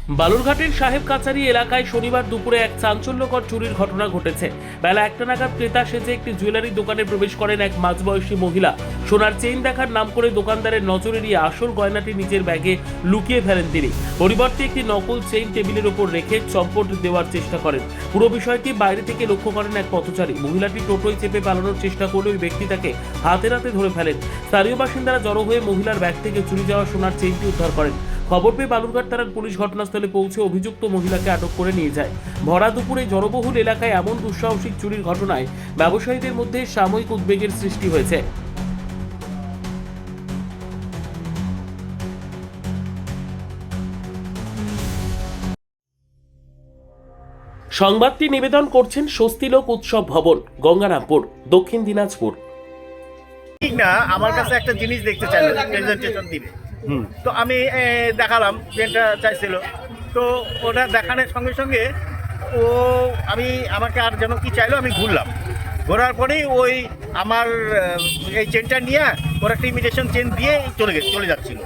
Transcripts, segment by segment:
বালুরঘাটের সাহেব কাছারি এলাকায় শনিবার দুপুরে এক চাঞ্চল্যকর চুরির ঘটনা ঘটেছে। বেলা 1টা নাগাদ ক্রেতা সেজে একটি জুয়েলারি দোকানে প্রবেশ করেন এক মাঝবয়সী মহিলা। সোনার চেইন দেখার নাম করে দোকানদারের নজর এড়িয়ে আসল গয়নাটি নিজের ব্যাগে লুকিয়ে ফেলেন তিনি। পরিবর্তে একটি নকল চেইন টেবিলের উপর রেখে চম্পট দেওয়ার চেষ্টা করেন। পুরো বিষয়টি বাইরে থেকে লক্ষ্য করেন এক পথচারী। মহিলাটি টোটোয় চেপে পালানোর চেষ্টা করলে ওই ব্যক্তি তাকে হাতে নাতে ধরে ফেলেন। স্থানীয় বাসিন্দারা জড়ো হয়ে মহিলার ব্যাগ থেকে চুরি যাওয়া সোনার চেইনটি উদ্ধার করেন। খবর পেয়ে বালুরঘাট থানার পুলিশ ঘটনাস্থলে পৌঁছে অভিযুক্ত মহিলাকে আটক করে নিয়ে যায়। ভরা দুপুরে জনবহুল এলাকায় এমন দুঃসাহসিক চুরির ঘটনায় ব্যবসায়ীদের মধ্যে সাময়িক উদ্বেগের সৃষ্টি হয়েছে। সংবাদটি নিবেদন করছেন স্বস্তিলোক উৎসব ভবন, গঙ্গারামপুর, দক্ষিণ দিনাজপুর। ঠিক না, আমার কাছে একটা জিনিস দেখতে চাইলো, প্রেজেন্টেশন দিবে। তো আমি দেখালাম যেটা চাইছিল। তো ওটা দেখানোর সঙ্গে সঙ্গে আমাকে আর যেন কি চাইলো, আমি ঘোরার পরেই ওই আমার এই চেনটা নিয়ে ওরা একটা ইমিটেশন চেন দিয়ে চলে যাচ্ছিল।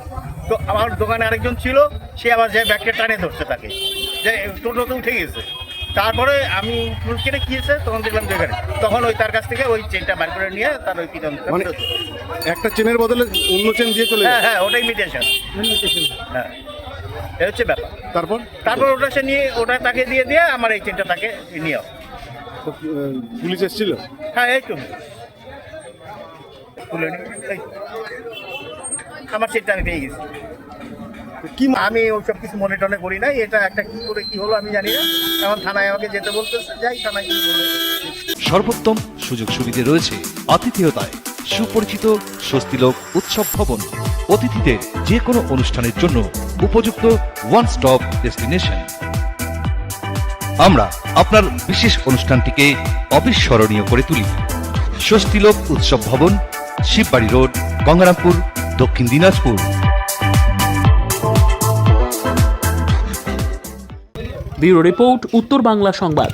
তো আমার দোকানে আরেকজন ছিল, সে আবার যে ব্যাগটা টানে ধরছে তাকে, যে টোটোতে উঠে গেছে। তারপরে আমি কেটে গিয়েছে, তখন দেখলাম যেখানে, তখন ওই তার কাছ থেকে ওই চেনটা বার করে নিয়ে তার ওই পিছন একটা চেনের বদলে অন্য চেন দিয়ে চলে। হ্যাঁ, ওটাই ইমিটেশন। হ্যাঁ, এই হচ্ছে ব্যাপার। তারপর ওটা সে নিয়ে ওটা তাকে দিয়ে আমার এই চেনটা তাকে নিয়ে পুলিশ এসেছিল। হ্যাঁ, এই তো আমার চেনটা আমি পেয়ে গেছি। কি আমি ওইসব কিছু মনে টনে করি নাই। এটা একটা কি করে কি হলো আমি জানি না। এখন থানায় আমাকে যেতে বলতেছে, যাই থানায় কি বলে। সর্বোত্তম সুযোগ সুবিধা রয়েছে আতিথেয়তায় সুপরিচিত স্বস্তিলোক উৎসব ভবন। অতিথিদের যে কোনো অনুষ্ঠানের জন্য উপযুক্ত ওয়ান স্টপ ডেস্টিনেশন। আমরা আপনার বিশেষ অনুষ্ঠানটিকে অবিস্মরণীয় করে তুলি। স্বস্তিলোক উৎসব ভবন, শিববাড়ি রোড, গঙ্গারামপুর, দক্ষিণ দিনাজপুর। ব্যুরো রিপোর্ট, উত্তর বাংলা সংবাদ।